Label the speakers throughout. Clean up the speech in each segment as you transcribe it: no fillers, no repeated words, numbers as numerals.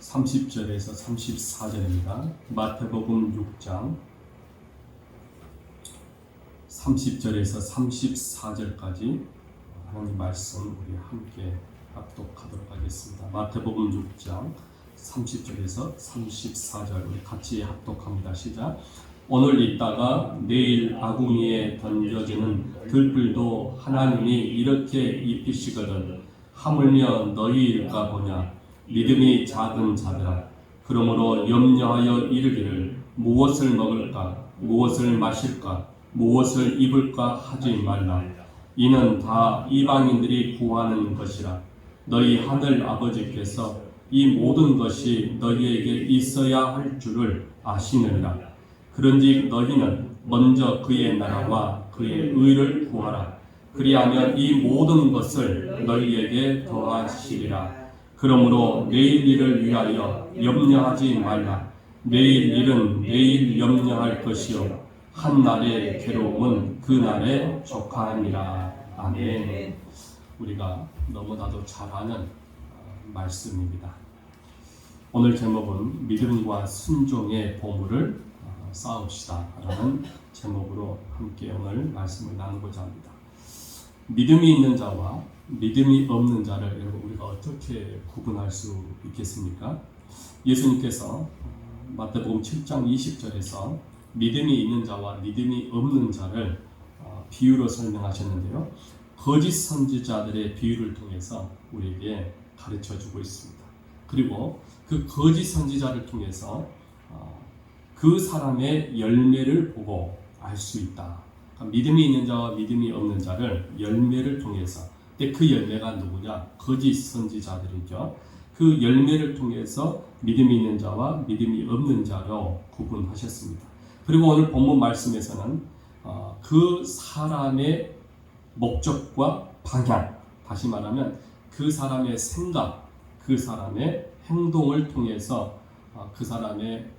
Speaker 1: 30절에서 34절입니다. 마태복음 6장 30절에서 34절까지 하나님 말씀 우리 함께 합독하도록 하겠습니다. 마태복음 6장 30절에서 34절 우리 같이 합독합니다. 시작. 오늘 있다가 내일 아궁이에 던져지는 들불도 하나님이 이렇게 입히시거든 하물며 너희일까 보냐. 믿음이 작은 자들아, 그러므로 염려하여 이르기를 무엇을 먹을까, 무엇을 마실까, 무엇을 입을까 하지 말라. 이는 다 이방인들이 구하는 것이라. 너희 하늘 아버지께서 이 모든 것이 너희에게 있어야 할 줄을 아시느니라. 그런즉 너희는 먼저 그의 나라와 그의 의를 구하라. 그리하면 이 모든 것을 너희에게 더하시리라. 그러므로 내일 일을 위하여 염려하지 말라. 내일 일은 내일 염려할 것이요 한 날의 괴로움은 그 날에 족하니라. 아멘. 우리가 너무나도 잘 아는 말씀입니다. 오늘 제목은 믿음과 순종의 보물을 쌓읍시다 라는 제목으로 함께 오늘 말씀을 나누고자 합니다. 믿음이 있는 자와 믿음이 없는 자를 여러분 우리가 어떻게 구분할 수 있겠습니까? 예수님께서 마태복음 7장 20절에서 믿음이 있는 자와 믿음이 없는 자를 비유로 설명하셨는데요. 거짓 선지자들의 비유를 통해서 우리에게 가르쳐주고 있습니다. 그리고 그 거짓 선지자를 통해서 그 사람의 열매를 보고 알 수 있다. 그러니까 믿음이 있는 자와 믿음이 없는 자를 열매를 통해서, 근데 그 열매가 누구냐? 거짓 선지자들이죠. 그 열매를 통해서 믿음이 있는 자와 믿음이 없는 자로 구분하셨습니다. 그리고 오늘 본문 말씀에서는 그 사람의 목적과 방향, 다시 말하면 그 사람의 생각, 그 사람의 행동을 통해서 그 사람의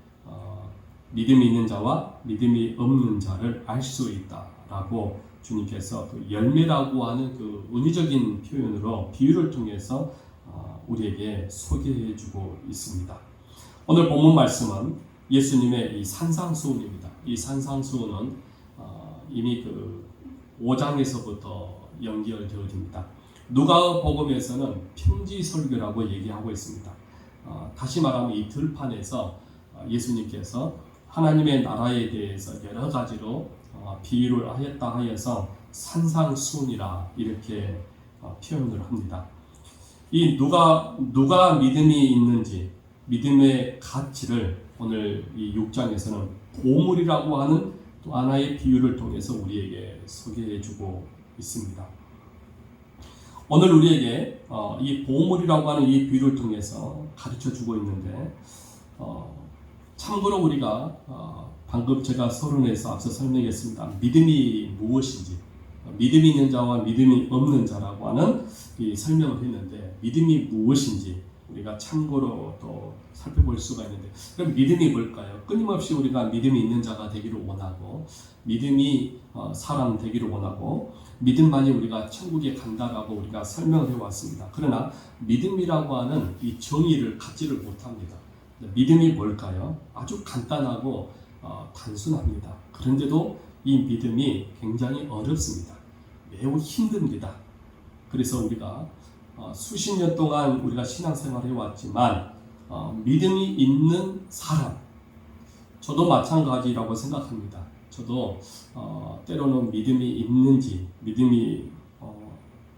Speaker 1: 믿음이 있는 자와 믿음이 없는 자를 알 수 있다라고 주님께서 그 열매라고 하는 그 은유적인 표현으로 비유를 통해서 우리에게 소개해주고 있습니다. 오늘 본문 말씀은 예수님의 이 산상수훈입니다. 이 산상수훈은 이미 그 5장에서부터 연결되어집니다. 누가복음에서는 평지설교라고 얘기하고 있습니다. 다시 말하면 이 들판에서 예수님께서 하나님의 나라에 대해서 여러 가지로 비유를 하였다 하여서 산상수훈이라 이렇게 표현을 합니다. 이 누가 믿음이 있는지 믿음의 가치를 오늘 이 6장에서는 보물이라고 하는 또 하나의 비유를 통해서 우리에게 소개해주고 있습니다. 오늘 우리에게 이 보물이라고 하는 이 비유를 통해서 가르쳐주고 있는데 참고로 우리가 방금 제가 서론에서 앞서 설명했습니다. 믿음이 무엇인지, 믿음이 있는 자와 믿음이 없는 자라고 하는 이 설명을 했는데 믿음이 무엇인지 우리가 참고로 또 살펴볼 수가 있는데, 그럼 믿음이 뭘까요? 끊임없이 우리가 믿음이 있는 자가 되기를 원하고 믿음이 사람 되기를 원하고 믿음만이 우리가 천국에 간다라고 우리가 설명을 해왔습니다. 그러나 믿음이라고 하는 이 정의를 갖지를 못합니다. 믿음이 뭘까요? 아주 간단하고 단순합니다. 그런데도 이 믿음이 굉장히 어렵습니다. 매우 힘듭니다. 그래서 우리가 수십 년 동안 우리가 신앙생활을 해왔지만 믿음이 있는 사람, 저도 마찬가지라고 생각합니다. 저도 때로는 믿음이 있는지 믿음이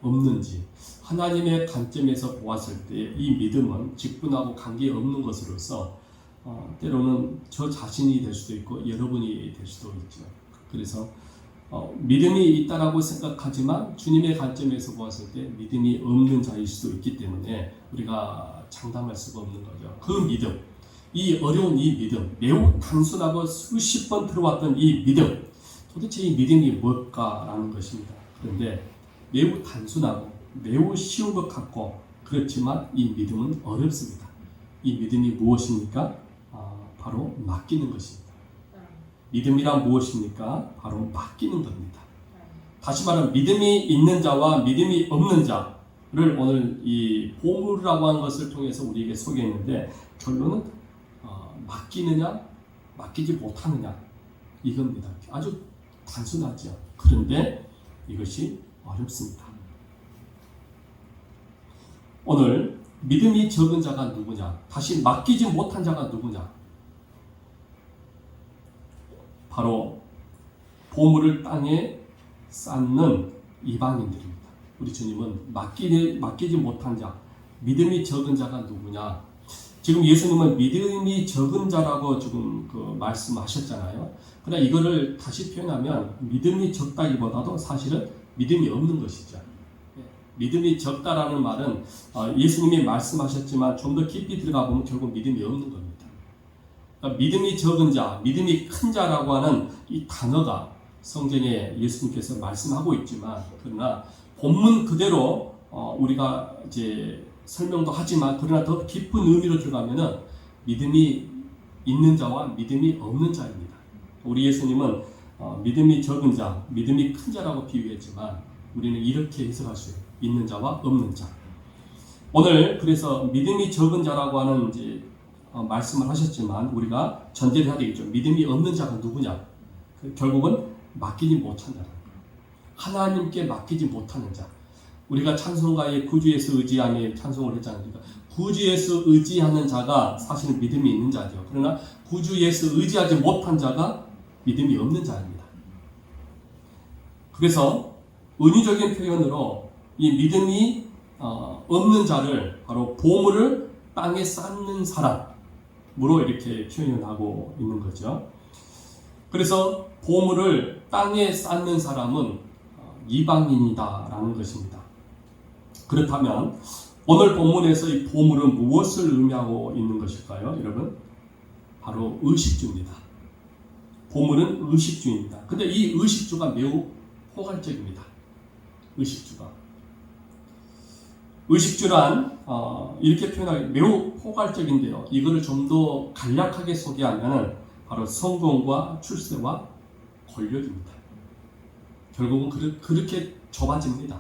Speaker 1: 없는지 하나님의 관점에서 보았을 때 이 믿음은 직분하고 관계없는 것으로서 때로는 저 자신이 될 수도 있고 여러분이 될 수도 있죠. 그래서 믿음이 있다라고 생각하지만 주님의 관점에서 보았을 때 믿음이 없는 자일 수도 있기 때문에 우리가 장담할 수가 없는 거죠. 그 믿음, 이 어려운 이 믿음, 매우 단순하고 수십 번 들어왔던 이 믿음, 도대체 이 믿음이 뭘까라는 것입니다. 그런데 매우 단순하고 매우 쉬운 것 같고 그렇지만 이 믿음은 어렵습니다. 이 믿음이 무엇입니까? 바로 맡기는 것입니다. 믿음이란 무엇입니까? 바로 맡기는 겁니다. 다시 말하면 믿음이 있는 자와 믿음이 없는 자를 오늘 이 보물이라고 하는 것을 통해서 우리에게 소개했는데 결론은 맡기느냐 맡기지 못하느냐 이겁니다. 아주 단순하죠. 그런데 이것이 어렵습니다. 오늘 믿음이 적은 자가 누구냐? 다시 맡기지 못한 자가 누구냐? 바로 보물을 땅에 쌓는 이방인들입니다. 우리 주님은 맡기지 못한 자, 믿음이 적은 자가 누구냐? 지금 예수님은 믿음이 적은 자라고 지금 말씀하셨잖아요. 그러나 이거를 다시 표현하면 믿음이 적다기보다도 사실은 믿음이 없는 것이죠. 믿음이 적다라는 말은 예수님이 말씀하셨지만 좀 더 깊이 들어가 보면 결국 믿음이 없는 겁니다. 그러니까 믿음이 적은 자, 믿음이 큰 자라고 하는 이 단어가 성경에 예수님께서 말씀하고 있지만 그러나 본문 그대로 우리가 이제 설명도 하지만 그러나 더 깊은 의미로 들어가면은 믿음이 있는 자와 믿음이 없는 자입니다. 우리 예수님은 믿음이 적은 자, 믿음이 큰 자라고 비유했지만 우리는 이렇게 해석할 수 있어요. 있는 자와 없는 자. 오늘 그래서 믿음이 적은 자라고 하는 이제 말씀을 하셨지만 우리가 전제를 해야 되겠죠. 믿음이 없는 자가 누구냐? 결국은 맡기지 못한 자라. 하나님께 맡기지 못하는 자. 우리가 찬송가의 구주에서 의지하며 찬송을 했잖아요. 그러니까 구주에서 의지하는 자가 사실은 믿음이 있는 자죠. 그러나 구주에서 의지하지 못한 자가 믿음이 없는 자입니다. 그래서 은유적인 표현으로 이 믿음이 없는 자를 바로 보물을 땅에 쌓는 사람으로 이렇게 표현을 하고 있는 거죠. 그래서 보물을 땅에 쌓는 사람은 이방인이다라는 것입니다. 그렇다면 오늘 본문에서 이 보물은 무엇을 의미하고 있는 것일까요, 여러분? 바로 의식주입니다. 보물은 의식주입니다. 근데 이 의식주가 매우 포괄적입니다. 의식주란 이렇게 표현하기 매우 포괄적인데요. 이거를 좀 더 간략하게 소개하면 바로 성공과 출세와 권력입니다. 결국은 그렇게 좁아집니다.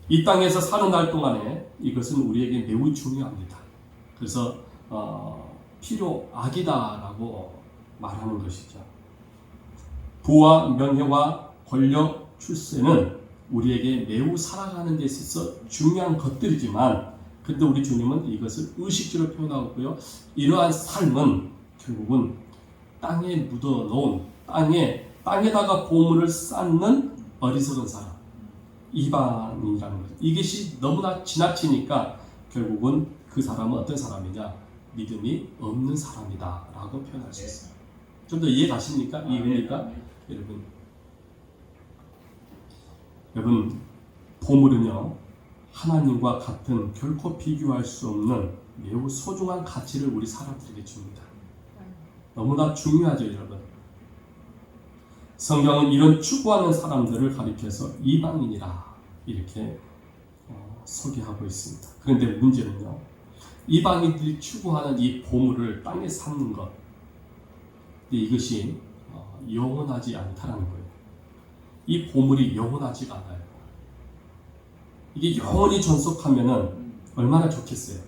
Speaker 1: 이 땅에서 사는 날 동안에 이것은 우리에게 매우 중요합니다. 그래서 필요악이다라고 말하는 것이죠. 부와 명예와 권력, 출세는 우리에게 매우 살아가는 데 있어서 중요한 것들이지만 근데 우리 주님은 이것을 의식주로 표현하고 있고요. 이러한 삶은 결국은 땅에 묻어놓은 땅에다가 보물을 쌓는 어리석은 사람, 이방인이라는 거죠. 이것이 너무나 지나치니까 결국은 그 사람은 어떤 사람이냐? 믿음이 없는 사람이다 라고 표현할 수 있어요. 좀 더 이해 가십니까? 이해입니까? 여러분, 보물은요, 하나님과 같은 결코 비교할 수 없는 매우 소중한 가치를 우리 사람들에게 줍니다. 너무나 중요하죠, 여러분. 성경은 이런 추구하는 사람들을 가리켜서 이방인이라 이렇게 소개하고 있습니다. 그런데 문제는요, 이방인들이 추구하는 이 보물을 땅에 쌓는 것, 이것이 영원하지 않다라는 거예요. 이 보물이 영원하지가 않아요. 이게 영원히 존속하면은 얼마나 좋겠어요.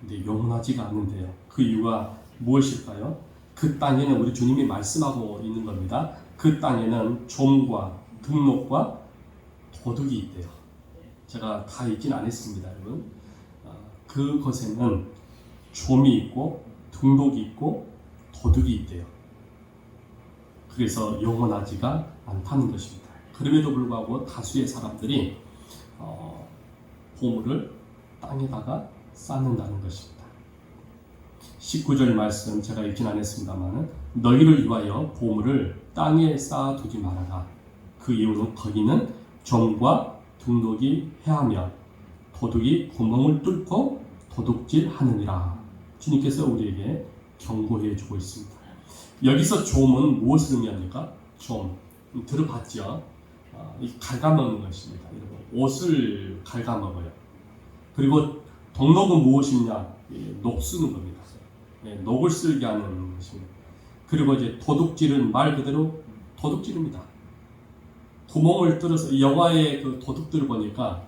Speaker 1: 근데 영원하지가 않는데요. 그 이유가 무엇일까요? 그 땅에는 우리 주님이 말씀하고 있는 겁니다. 그 땅에는 좀과 등록과 도둑이 있대요. 제가 다 읽진 않았습니다, 여러분. 그곳에는 좀이 있고 등록이 있고 도둑이 있대요. 그래서 영원하지가 않다는 것입니다. 그럼에도 불구하고 다수의 사람들이 보물을 땅에다가 쌓는다는 것입니다. 19절 말씀 제가 읽진 않았습니다만 너희를 위하여 보물을 땅에 쌓아두지 말아라. 그 이유는 거기는 점과 등록이 해하며 도둑이 구멍을 뚫고 도둑질하느니라. 주님께서 우리에게 경고해 주고 있습니다. 여기서 좀은 무엇을 의미합니까? 좀 들어봤죠? 갉아먹는 것입니다. 여러분, 옷을 갉아먹어요. 그리고 등록은 무엇이냐? 녹쓰는 겁니다. 녹을 쓸게 하는 것입니다. 그리고 이제 도둑질은 말 그대로 도둑질입니다. 구멍을 뚫어서 영화의 그 도둑들을 보니까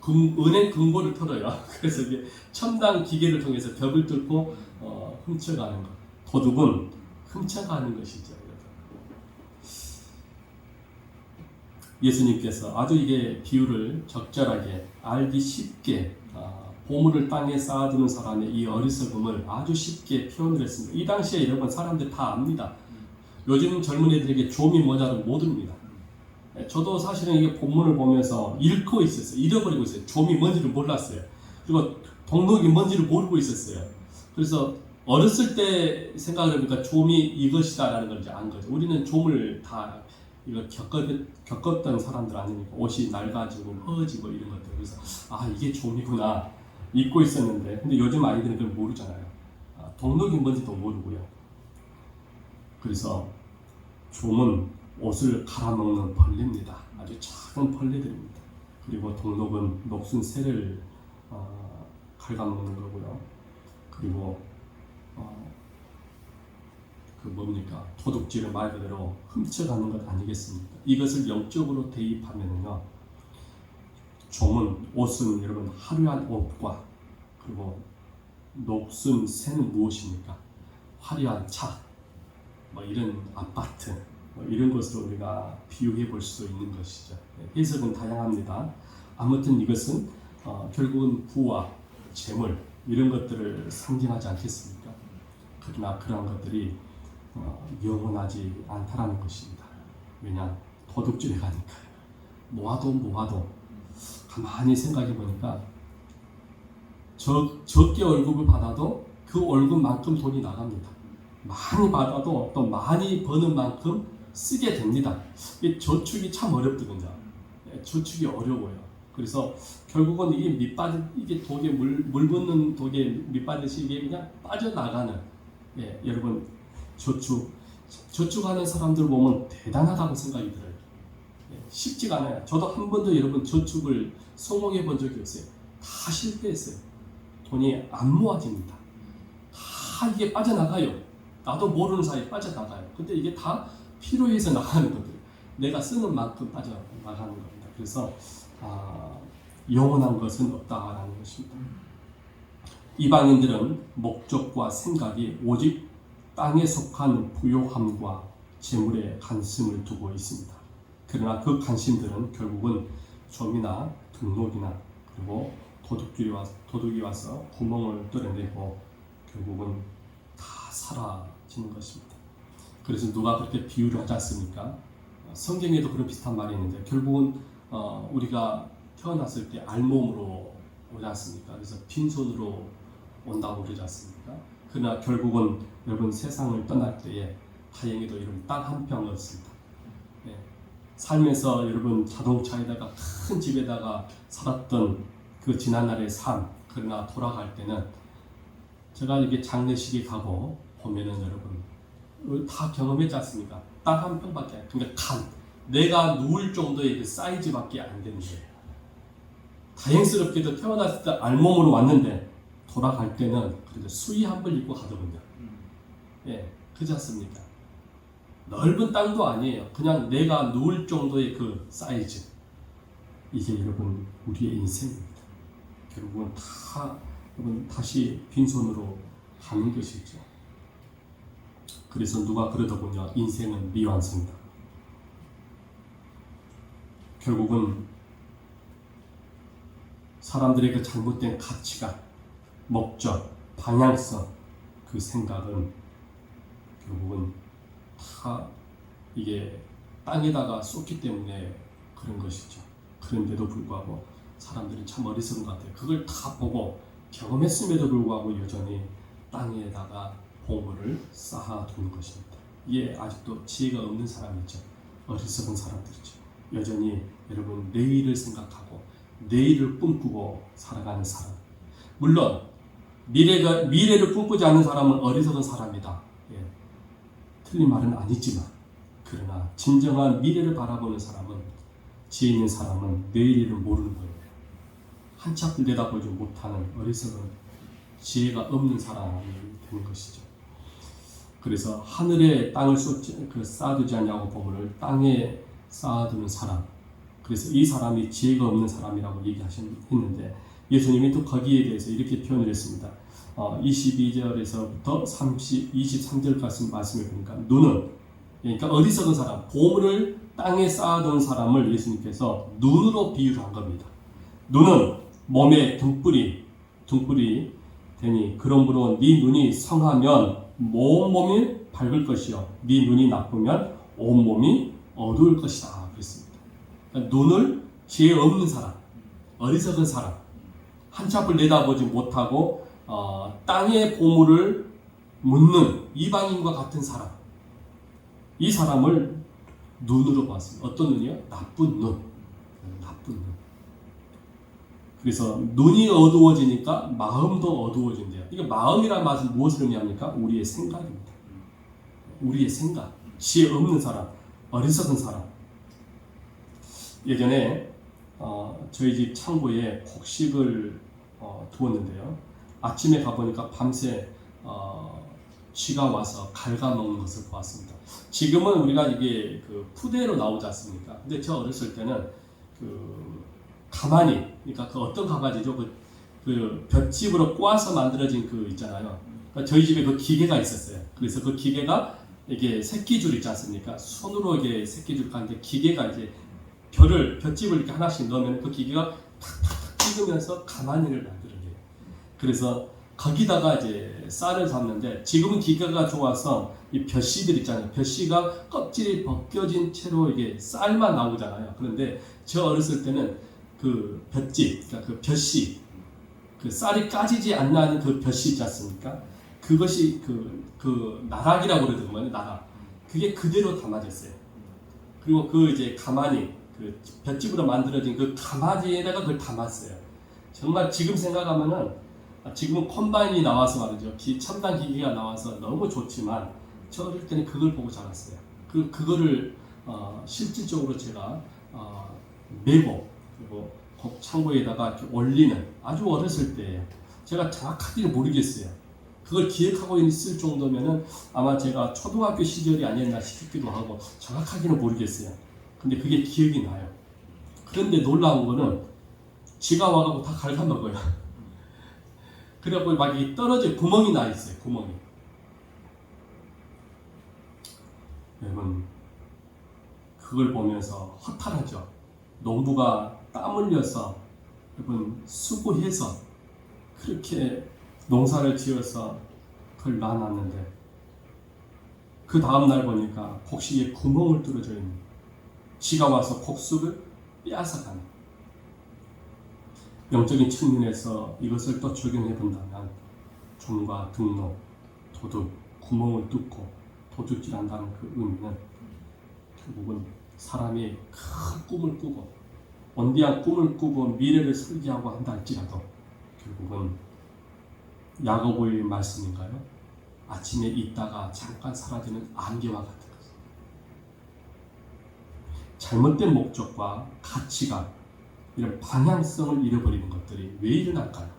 Speaker 1: 은행 금고를 털어요. 그래서 이게 첨단 기계를 통해서 벽을 뚫고 훔쳐가는 것. 도둑은 훔쳐가는 것이죠. 예수님께서 아주 이게 비유를 적절하게 알기 쉽게 보물을 땅에 쌓아두는 사람의 이 어리석음을 아주 쉽게 표현을 했습니다. 이 당시에 여러분 사람들 다 압니다. 요즘 젊은 애들에게 좀이 뭐냐를 모릅니다. 저도 사실은 이게 본문을 보면서 잃고 있었어요. 잃어버리고 있어요. 좀이 뭔지를 몰랐어요. 그리고 동록이 뭔지를 모르고 있었어요. 그래서 어렸을 때 생각을 해보니까 좀이 이것이다라는 걸 이제 안 거죠. 우리는 좀을 다 이거 겪었던 사람들 아닙니까? 옷이 낡아지고 허어지고 이런 것들. 그래서 이게 좀이구나 잊고 있었는데, 근데 요즘 아이들은 그걸 모르잖아요. 동록이 뭔지도 모르고요. 그래서 좀은 옷을 갈아먹는 벌레입니다. 아주 작은 벌레들입니다. 그리고 동록은 녹슨 새를 갉아먹는 거고요. 그리고 도둑질을 말 그대로 훔쳐가는 것 아니겠습니까? 이것을 영적으로 대입하면요, 좀은 옷은 여러분 화려한 옷과 그리고 녹슨 새는 무엇입니까? 화려한 차, 이런 아파트, 이런 것으로 우리가 비유해 볼 수 있는 것이죠. 해석은 다양합니다. 아무튼 이것은 결국은 부와 재물 이런 것들을 상징하지 않겠습니까? 그러나 그러한 것들이 영원하지 않다라는 것입니다. 왜냐? 도둑질에 가니까요. 모아도 가만히 생각해 보니까 적게 월급을 받아도 그 월급만큼 돈이 나갑니다. 많이 받아도 또 많이 버는 만큼 쓰게 됩니다. 이 저축이 참 어렵거든요. 저축이 어려워요. 그래서 결국은 이게 독에 물 붓는 독에 밑바듯이 이게 그냥 빠져나가는, 여러분 저축하는 사람들 보면 대단하다고 생각이 들어요. 쉽지가 않아요. 저도 한 번도 여러분 저축을 성공해 본 적이 없어요. 다 실패했어요. 돈이 안 모아집니다. 다 이게 빠져나가요. 나도 모르는 사이에 빠져나가요. 근데 이게 다 필요해서 나가는 것들, 내가 쓰는 만큼 빠져나가는 겁니다. 그래서 영원한 것은 없다라는 것입니다. 이방인들은 목적과 생각이 오직 땅에 속한 부요함과 재물에 관심을 두고 있습니다. 그러나 그 관심들은 결국은 좀이나 등록이나 그리고 도둑이 와서 구멍을 뚫어내고 결국은 다 사라지는 것입니다. 그래서 누가 그렇게 비유를 하지 않습니까? 성경에도 그런 비슷한 말이 있는데 결국은 우리가 태어났을 때 알몸으로 오지 않습니까? 그래서 빈손으로 온다고 그러지 않습니까? 그러나 결국은 여러분 세상을 떠날 때에 다행히도 여러분 땅 한 평 얻습니다. 살면서 여러분 자동차에다가 큰 집에다가 살았던 그 지난날의 삶, 그러나 돌아갈 때는 제가 이게 장례식에 가고 보면은 여러분 다 경험했지 않습니까? 땅 한 평밖에, 그러니까 내가 누울 정도의 그 사이즈밖에 안 되는 거예요. 다행스럽게도 태어났을 때 알몸으로 왔는데 돌아갈 때는 그래도 수의 한 벌 입고 가더군요. 그렇지 않습니까? 넓은 땅도 아니에요. 그냥 내가 누울 정도의 그 사이즈. 이게 여러분 우리의 인생입니다. 결국은 여러분 다시 빈손으로 가는 것이죠. 그래서 누가 그러더군요. 인생은 미완성이다. 결국은 사람들의 그 잘못된 가치관, 목적, 방향성, 그 생각은 결국은 다 이게 땅에다가 쏟기 때문에 그런 것이죠. 그런데도 불구하고 사람들은 참 어리석은 것 같아요. 그걸 다 보고 경험했음에도 불구하고 여전히 땅에다가 보물을 쌓아두는 것입니다. 이게 아직도 지혜가 없는 사람이죠. 어리석은 사람들이죠. 여전히 여러분 내일을 생각하고 내일을 꿈꾸고 살아가는 사람. 물론 미래를 꿈꾸지 않는 사람은 어리석은 사람이다. 틀린 말은 아니지만 그러나 진정한 미래를 바라보는 사람은, 지혜 있는 사람은 내일 일을 모르는 거예요. 한치 앞을 내다보지 못하는 어리석은 지혜가 없는 사람이 되는 것이죠. 그래서 하늘에 땅을 쌓아두지 않냐고 보물을 땅에 쌓아두는 사람, 그 그래서 이 사람이 지혜가 없는 사람이라고 얘기했는데 예수님이 또 거기에 대해서 이렇게 표현을 했습니다. 22절에서부터 23절까지 말씀을 보니까 눈은, 그러니까 어리석은 사람, 보물을 땅에 쌓아둔 사람을 예수님께서 눈으로 비유를 한 겁니다. 눈은 몸의 등불이 되니 그러므로 네 눈이 성하면 온몸이 밝을 것이요 네 눈이 나쁘면 온몸이 어두울 것이다 그랬습니다. 그러니까 눈을 지혜 없는 사람, 어리석은 사람, 한참을 내다보지 못하고 땅의 보물을 묻는 이방인과 같은 사람, 이 사람을 눈으로 봤습니다. 어떤 눈이요? 나쁜 눈. 그래서 눈이 어두워지니까 마음도 어두워진대요. 이게 마음이란 말은 무엇을 의미합니까? 우리의 생각입니다. 우리의 생각. 지혜 없는 사람, 어리석은 사람. 예전에 저희 집 창고에 곡식을 두었는데요. 아침에 가보니까 밤새 쥐가 와서 갉아먹는 것을 보았습니다. 지금은 우리가 이게 그 푸대로 나오지 않습니까? 근데 저 어렸을 때는 가마니, 그러니까 그 어떤 가마지죠? 그 볏짚으로 꼬아서 만들어진 그 있잖아요. 그러니까 저희 집에 그 기계가 있었어요. 그래서 그 기계가 이게 새끼줄 있지 않습니까? 손으로 이게 새끼줄 가는데 기계가 이제 볏짚을 이렇게 하나씩 넣으면 그 기계가 탁탁탁 찍으면서 가마니를 만들어내요. 그래서 거기다가 이제 쌀을 담는데 지금은 기계가 좋아서 이 벼씨들 있잖아요. 벼씨가 껍질이 벗겨진 채로 이게 쌀만 나오잖아요. 그런데 저 어렸을 때는 그 볏짚, 그러니까 그 벼씨, 그 쌀이 까지지 않는 그 벼씨 있지 않습니까? 그것이 그 나락이라고 그러더군요. 나락. 그게 그대로 담아졌어요. 그리고 그 이제 가마니, 그 볏짚으로 만들어진 그 가마니에다가 그걸 담았어요. 정말 지금 생각하면은 지금은 컴바인이 나와서 말이죠. 첨단 기기가 나와서 너무 좋지만 저 어릴 때는 그걸 보고 자랐어요. 그거를 실질적으로 제가 메고 그리고 창고에다가 이렇게 올리는 아주 어렸을 때예요. 제가 정확하게는 모르겠어요. 그걸 기억하고 있을 정도면은 아마 제가 초등학교 시절이 아니었나 싶기도 하고 정확하게는 모르겠어요. 근데 그게 기억이 나요. 그런데 놀라운 거는 쥐가 와가지고 다 갉아먹어요. 그래갖고 막 이 떨어져 구멍이 나 있어요. 구멍이. 여러분 그걸 보면서 허탈하죠. 농부가 땀 흘려서 여러분 수고해서 그렇게 농사를 지어서 그걸 놔놨는데 그 다음날 보니까 곡식에 구멍을 뚫어져 있는, 쥐가 와서 곡식을 빼앗아가는. 영적인 측면에서 이것을 또 적용해 본다면 종과 등록, 도둑, 구멍을 뚫고 도둑질한다는 그 의미는 결국은 사람이 큰 꿈을 꾸고 원대한 꿈을 꾸고 미래를 설계하고 한다 할지라도 결국은 야고보의 말씀인가요? 아침에 있다가 잠깐 사라지는 안개와 같은 것. 잘못된 목적과 가치관, 이런 방향성을 잃어버리는 것들이 왜 일어날까요?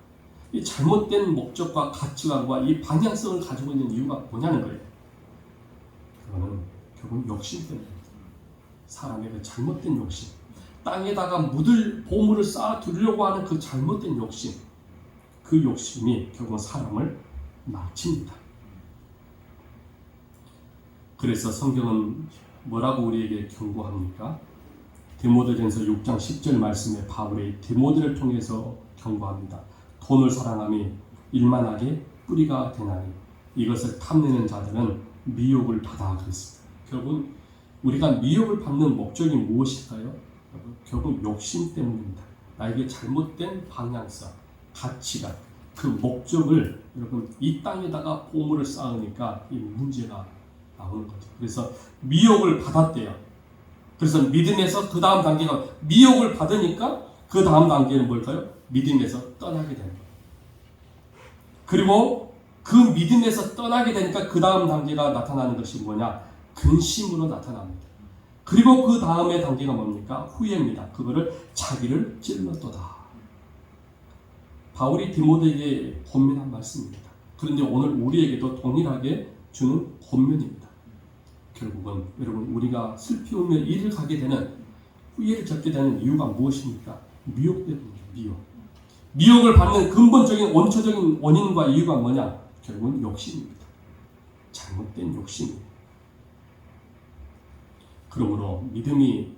Speaker 1: 이 잘못된 목적과 가치관과 이 방향성을 가지고 있는 이유가 뭐냐는 거예요. 그거는 결국 욕심 때문입니다. 사람의 그 잘못된 욕심, 땅에다가 묻을 보물을 쌓아두려고 하는 그 잘못된 욕심, 그 욕심이 결국 사람을 망칩니다. 그래서 성경은 뭐라고 우리에게 경고합니까? 디모데전서 6장 10절 말씀에 바울이 디모데를 통해서 경고합니다. 돈을 사랑함이 일만하게 뿌리가 되나니 이것을 탐내는 자들은 미혹을 받아 그랬습니다. 결국 우리가 미혹을 받는 목적이 무엇일까요? 결국 욕심 때문입니다. 나에게 잘못된 방향성, 가치관, 그 목적을 여러분 이 땅에다가 보물을 쌓으니까 이 문제가 나오는 거죠. 그래서 미혹을 받았대요. 그래서 믿음에서 그 다음 단계가 미혹을 받으니까 그 다음 단계는 뭘까요? 믿음에서 떠나게 되는 거예요. 그리고 그 믿음에서 떠나게 되니까 그 다음 단계가 나타나는 것이 뭐냐? 근심으로 나타납니다. 그리고 그 다음의 단계가 뭡니까? 후회입니다. 그거를 자기를 찔렀도다. 바울이 디모데에게 권면한 말씀입니다. 그런데 오늘 우리에게도 동일하게 주는 권면입니다. 결국은 여러분 우리가 슬피 울며 이를 가게 되는 후회를 겪게 되는 이유가 무엇입니까? 미혹 때문입니다. 미혹을 받는 근본적인 원초적인 원인과 이유가 뭐냐? 결국은 욕심입니다. 잘못된 욕심이에요. 그러므로 믿음이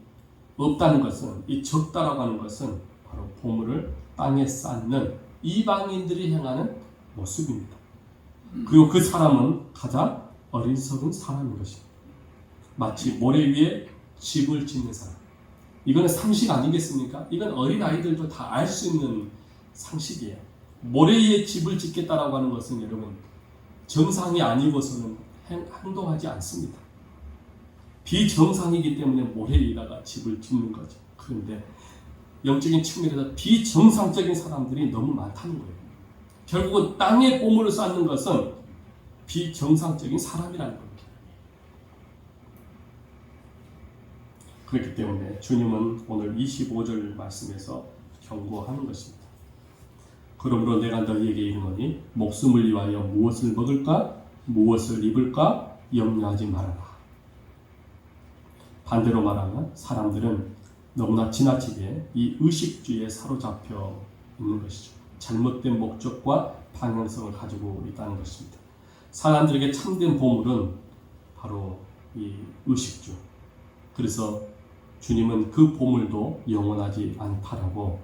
Speaker 1: 없다는 것은, 이 적다라고 하는 것은 바로 보물을 땅에 쌓는 이방인들이 행하는 모습입니다. 그리고 그 사람은 가장 어리석은 사람인 것입니다. 마치 모래 위에 집을 짓는 사람. 이거는 상식 아니겠습니까? 이건 어린아이들도 다 알 수 있는 상식이에요. 모래 위에 집을 짓겠다라고 하는 것은 여러분 정상이 아니고서는 행동하지 않습니다. 비정상이기 때문에 모래 위에다가 집을 짓는 거죠. 그런데 영적인 측면에서 비정상적인 사람들이 너무 많다는 거예요. 결국은 땅에 보물을 쌓는 것은 비정상적인 사람이라는 겁니다. 그렇기 때문에 주님은 오늘 25절 말씀에서 경고하는 것입니다. 그러므로 내가 너희에게 이르노니 목숨을 위하여 무엇을 먹을까 무엇을 입을까 염려하지 말아라. 반대로 말하면 사람들은 너무나 지나치게 이 의식주의에 사로잡혀 있는 것이죠. 잘못된 목적과 방향성을 가지고 있다는 것입니다. 사람들에게 참된 보물은 바로 이 의식주. 그래서 주님은 그 보물도 영원하지 않다라고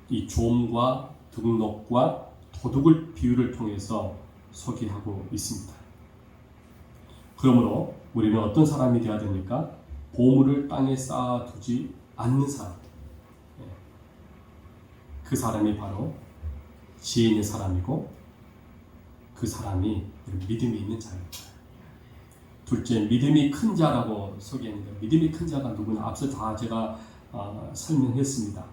Speaker 1: 이 조음과 등록과 도둑을 비유를 통해서 소개하고 있습니다. 그러므로 우리는 어떤 사람이 되어야 됩니까? 보물을 땅에 쌓아두지 않는 사람. 그 사람이 바로 지혜 있는 사람이고 그 사람이 믿음이 있는 자입니다. 둘째, 믿음이 큰 자라고 소개했는데 믿음이 큰 자가 누구냐? 앞서 다 제가 설명했습니다.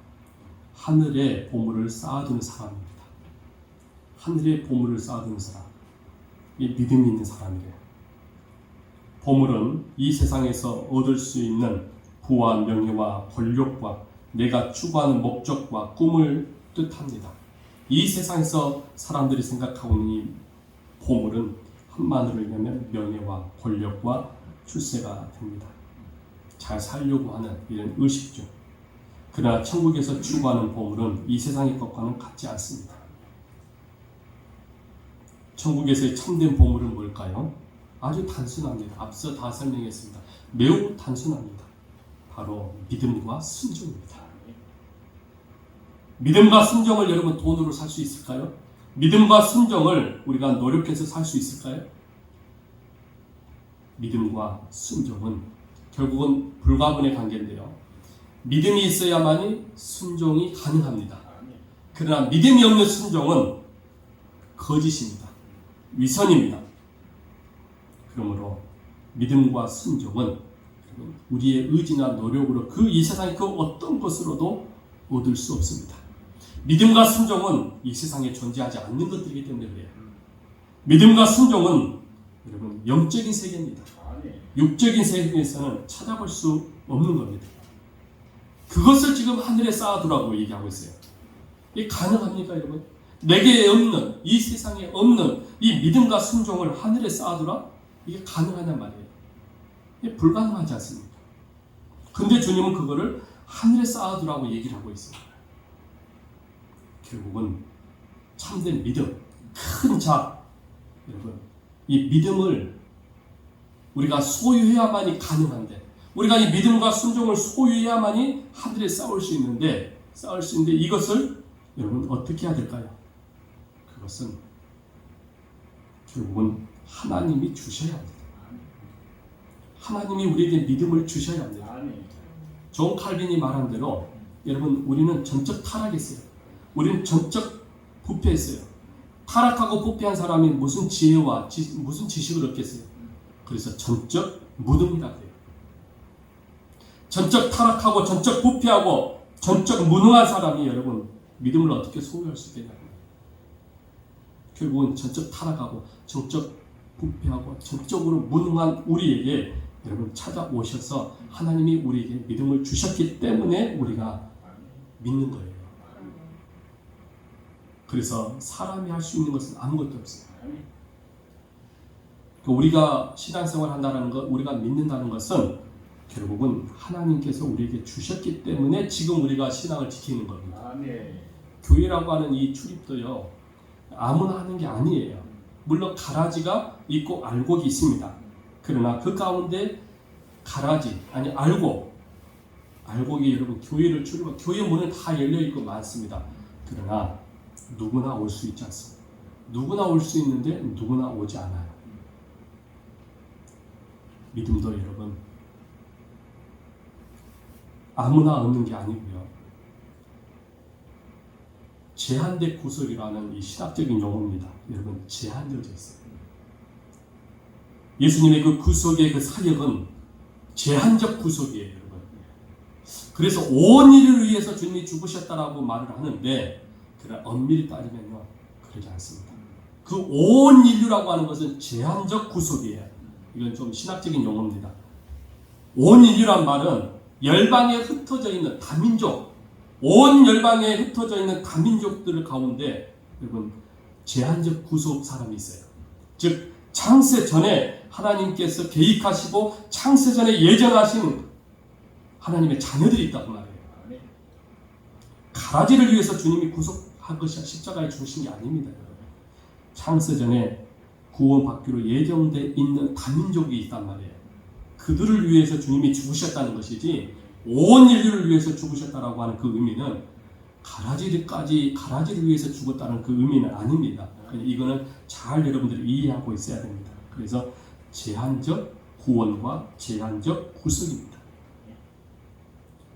Speaker 1: 하늘에 보물을 쌓아두는 사람입니다. 하늘에 보물을 쌓아두는 사람. 이 믿음이 있는 사람이래요. 보물은 이 세상에서 얻을 수 있는 부와 명예와 권력과 내가 추구하는 목적과 꿈을 뜻합니다. 이 세상에서 사람들이 생각하고 있는 이 보물은 한마디로 얘기하면 명예와 권력과 출세가 됩니다. 잘 살려고 하는 이런 의식주. 그러나 천국에서 추구하는 보물은 이 세상의 것과는 같지 않습니다. 천국에서의 참된 보물은 뭘까요? 아주 단순합니다. 앞서 다 설명했습니다. 매우 단순합니다. 바로 믿음과 순종입니다. 믿음과 순종을 여러분 돈으로 살 수 있을까요? 믿음과 순종을 우리가 노력해서 살 수 있을까요? 믿음과 순종은 결국은 불가분의 관계인데요. 믿음이 있어야만이 순종이 가능합니다. 그러나 믿음이 없는 순종은 거짓입니다. 위선입니다. 그러므로 믿음과 순종은 우리의 의지나 노력으로 이 세상의 그 어떤 것으로도 얻을 수 없습니다. 믿음과 순종은 이 세상에 존재하지 않는 것들이기 때문에 그래요. 믿음과 순종은 여러분 영적인 세계입니다. 육적인 세계에서는 찾아볼 수 없는 겁니다. 그것을 지금 하늘에 쌓아두라고 얘기하고 있어요. 이게 가능합니까 여러분? 내게 없는, 이 세상에 없는 이 믿음과 순종을 하늘에 쌓아두라? 이게 가능하단 말이에요. 이게 불가능하지 않습니까? 근데 주님은 그거를 하늘에 쌓아두라고 얘기를 하고 있어요. 결국은 참된 믿음, 큰 자, 여러분, 이 믿음을 우리가 소유해야만이 가능한데, 우리가 이 믿음과 순종을 소유해야만이 하늘에 쌓을 수 있는데 이것을 여러분 어떻게 해야 될까요? 그것은 결국은 하나님이 주셔야 합니다. 하나님이 우리에게 믿음을 주셔야 합니다. 존 칼빈이 말한 대로 여러분 우리는 전적 타락했어요. 우리는 전적 부패했어요. 타락하고 부패한 사람이 무슨 지혜와 무슨 지식을 얻겠어요? 그래서 전적 무능이라고 해요. 전적 타락하고 전적 부패하고 전적 무능한 사람이 여러분 믿음을 어떻게 소유할 수 있겠냐고요. 결국은 전적 타락하고 전적 부패하고 전적으로 무능한 우리에게 여러분 찾아오셔서 하나님이 우리에게 믿음을 주셨기 때문에 우리가 믿는 거예요. 그래서 사람이 할 수 있는 것은 아무것도 없어요. 우리가 신앙생활 한다는 것, 우리가 믿는다는 것은 결국은 하나님께서 우리에게 주셨기 때문에 지금 우리가 신앙을 지키는 겁니다.
Speaker 2: 아멘.
Speaker 1: 교회라고 하는 이 출입도요, 아무나 하는 게 아니에요. 물론 가라지가 있고 알곡이 있습니다. 그러나 그 가운데 가라지, 아니 알곡이 여러분 교회를 출입하고 교회 문은 다 열려 있고 많습니다. 그러나 누구나 올 수 있지 않습니다. 누구나 올 수 있는데 누구나 오지 않아요. 믿음도 여러분 아무나 얻는 게 아니고요. 제한된 구속이라는 이 신학적인 용어입니다. 여러분 제한되어져 있어요. 예수님의 그 구속의 그 사역은 제한적 구속이에요, 여러분. 그래서 온 인류를 위해서 주님이 죽으셨다라고 말을 하는데, 그러나 엄밀히 따지면요, 그러지 않습니다. 그 온 인류라고 하는 것은 제한적 구속이에요. 이건 좀 신학적인 용어입니다. 온 인류란 말은 열방에 흩어져 있는 다민족, 온 열방에 흩어져 있는 다민족들 가운데 여러분 제한적 구속 사람이 있어요. 즉 창세 전에 하나님께서 계획하시고 창세 전에 예정하신 하나님의 자녀들이 있다고 말해요. 가라지를 위해서 주님이 구속한 것이 십자가에 죽으신 게 아닙니다. 창세 전에 구원받기로 예정되어 있는 다민족이 있단 말이에요. 그들을 위해서 주님이 죽으셨다는 것이지 온 인류를 위해서 죽으셨다라고 하는 그 의미는 가라지를 위해서 죽었다는 그 의미는 아닙니다. 이거는 잘 여러분들이 이해하고 있어야 됩니다. 그래서 제한적 구원과 제한적 구속입니다.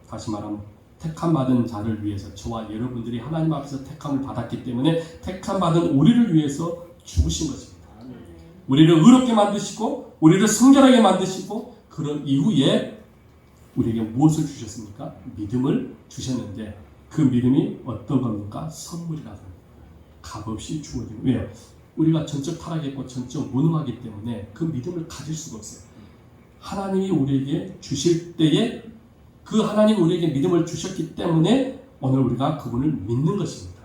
Speaker 1: 다시 말하면 택함 받은 자를 위해서 저와 여러분들이 하나님 앞에서 택함을 받았기 때문에 택함 받은 우리를 위해서 죽으신 것입니다. 우리를 의롭게 만드시고 우리를 성결하게 만드시고 그런 이후에 우리에게 무엇을 주셨습니까? 믿음을 주셨는데 그 믿음이 어떤 겁니까? 선물이라고 합니다. 값없이 주어진. 왜요? 우리가 전적 타락했고 전적 무능하기 때문에 그 믿음을 가질 수가 없어요. 하나님이 우리에게 주실 때에 그 하나님이 우리에게 믿음을 주셨기 때문에 오늘 우리가 그분을 믿는 것입니다.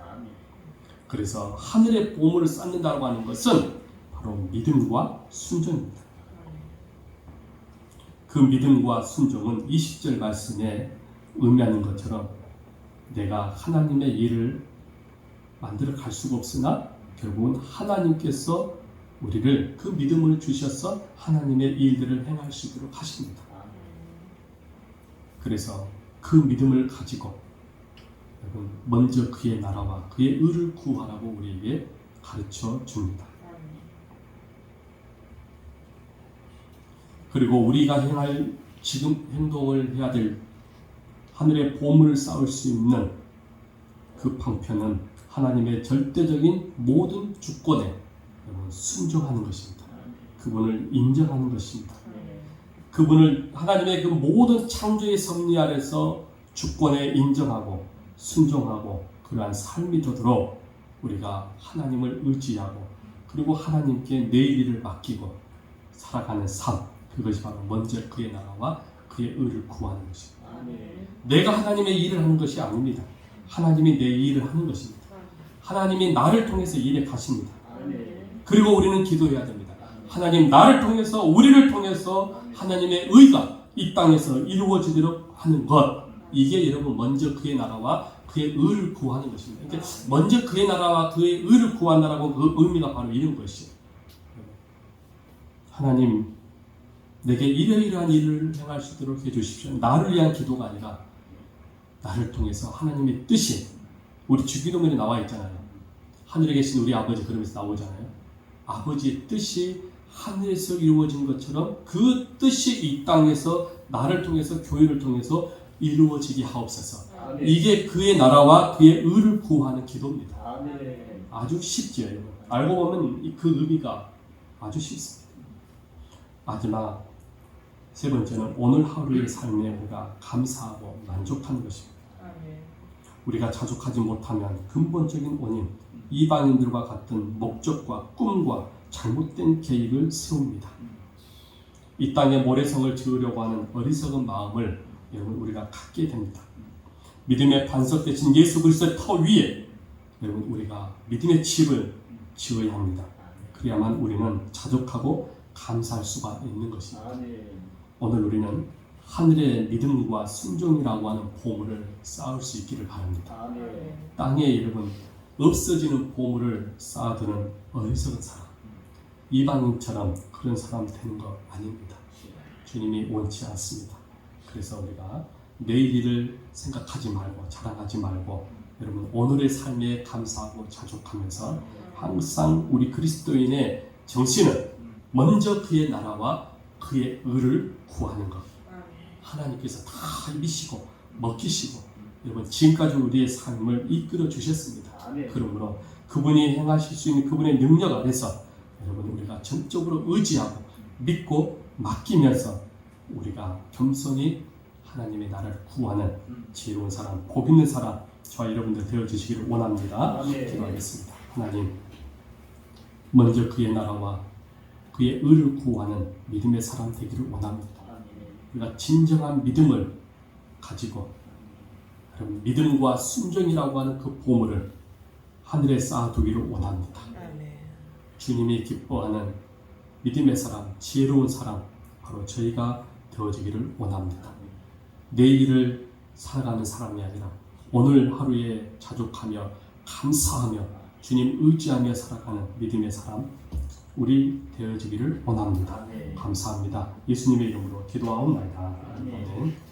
Speaker 1: 그래서 하늘의 보물을 쌓는다고 하는 것은 바로 믿음과 순종입니다. 그 믿음과 순종은 20절 말씀에 의미하는 것처럼 내가 하나님의 일을 만들어 갈 수가 없으나 결국은 하나님께서 우리를 그 믿음을 주셔서 하나님의 일들을 행할 수 있도록 하십니다. 그래서 그 믿음을 가지고 여러분 먼저 그의 나라와 그의 의를 구하라고 우리에게 가르쳐 줍니다. 그리고 우리가 행할 지금 행동을 해야 될 하늘의 보물을 쌓을 수 있는 그 방편은 하나님의 절대적인 모든 주권에 순종하는 것입니다. 그분을 인정하는 것입니다. 그분을 하나님의 그 모든 창조의 섭리 아래서 주권에 인정하고 순종하고 그러한 삶이 되도록 우리가 하나님을 의지하고 그리고 하나님께 내 일을 맡기고 살아가는 삶, 그것이 바로 먼저 그의 나라와 그의 의를 구하는 것입니다. 내가 하나님의 일을 하는 것이 아닙니다. 하나님이 내 일을 하는 것입니다. 하나님이 나를 통해서 일해 가십니다. 그리고 우리는 기도해야 됩니다. 하나님 나를 통해서 우리를 통해서 하나님의 의가 이 땅에서 이루어지도록 하는 것, 이게 여러분 먼저 그의 나라와 그의 의를 구하는 것입니다. 그러니까 먼저 그의 나라와 그의 의를 구한다라고 그 의미가 바로 이런 것이에요. 하나님 내게 이러이러한 일을 행할 수 있도록 해주십시오. 나를 위한 기도가 아니라 나를 통해서 하나님의 뜻이, 우리 주기도문에 나와 있잖아요. 하늘에 계신 우리 아버지, 그러면서 나오잖아요. 아버지의 뜻이 하늘에서 이루어진 것처럼 그 뜻이 이 땅에서 나를 통해서 교회를 통해서 이루어지게 하옵소서. 아멘. 이게 그의 나라와 그의 의를 구하는 기도입니다. 아멘. 아주 쉽죠, 여러분. 알고 보면 그 의미가 아주 쉽습니다. 마지막 세 번째는 오늘 하루의 삶에 우리가 감사하고 만족하는 것입니다. 아멘. 우리가 자족하지 못하면 근본적인 원인, 이방인들과 같은 목적과 꿈과 잘못된 계획을 세웁니다. 이 땅에 모래성을 지으려고 하는 어리석은 마음을 여러분 우리가 갖게 됩니다. 믿음의 반석 되신 예수 그리스도의 터 위에 여러분 우리가 믿음의 집을 지어야 합니다. 그래야만 우리는 자족하고 감사할 수가 있는 것입니다. 오늘 우리는 하늘의 믿음과 순종이라고 하는 보물을 쌓을 수 있기를 바랍니다. 땅에 여러분 없어지는 보물을 쌓아두는 어리석은 사람, 이방인처럼 그런 사람 되는 거 아닙니다. 주님이 원치 않습니다. 그래서 우리가 내일 일을 생각하지 말고 자랑하지 말고 여러분 오늘의 삶에 감사하고 자족하면서 항상 우리 그리스도인의 정신은 먼저 그의 나라와 그의 의를 구하는 것. 하나님께서 다 이기시고 먹히시고 여러분 지금까지 우리의 삶을 이끌어 주셨습니다. 그러므로 그분이 행하실 수 있는 그분의 능력 아래서 여러분 우리가 전적으로 의지하고 믿고 맡기면서 우리가 겸손히 하나님의 나라를 구하는 지혜로운 사람, 복 있는 사람 저와 여러분들 되어주시기를 원합니다. 기도하겠습니다. 하나님 먼저 그의 나라와 그의 의를 구하는 믿음의 사람 되기를 원합니다. 우리가 진정한 믿음을 가지고 여러분 믿음과 순종이라고 하는 그 보물을 하늘에 쌓아두기를 원합니다. 주님이 기뻐하는 믿음의 사람, 지혜로운 사람 바로 저희가 되어지기를 원합니다. 내일을 살아가는 사람이 아니라 오늘 하루에 자족하며 감사하며 주님 의지하며 살아가는 믿음의 사람 우리 되어지기를 원합니다. 감사합니다. 예수님의 이름으로 기도하옵나이다. 아멘.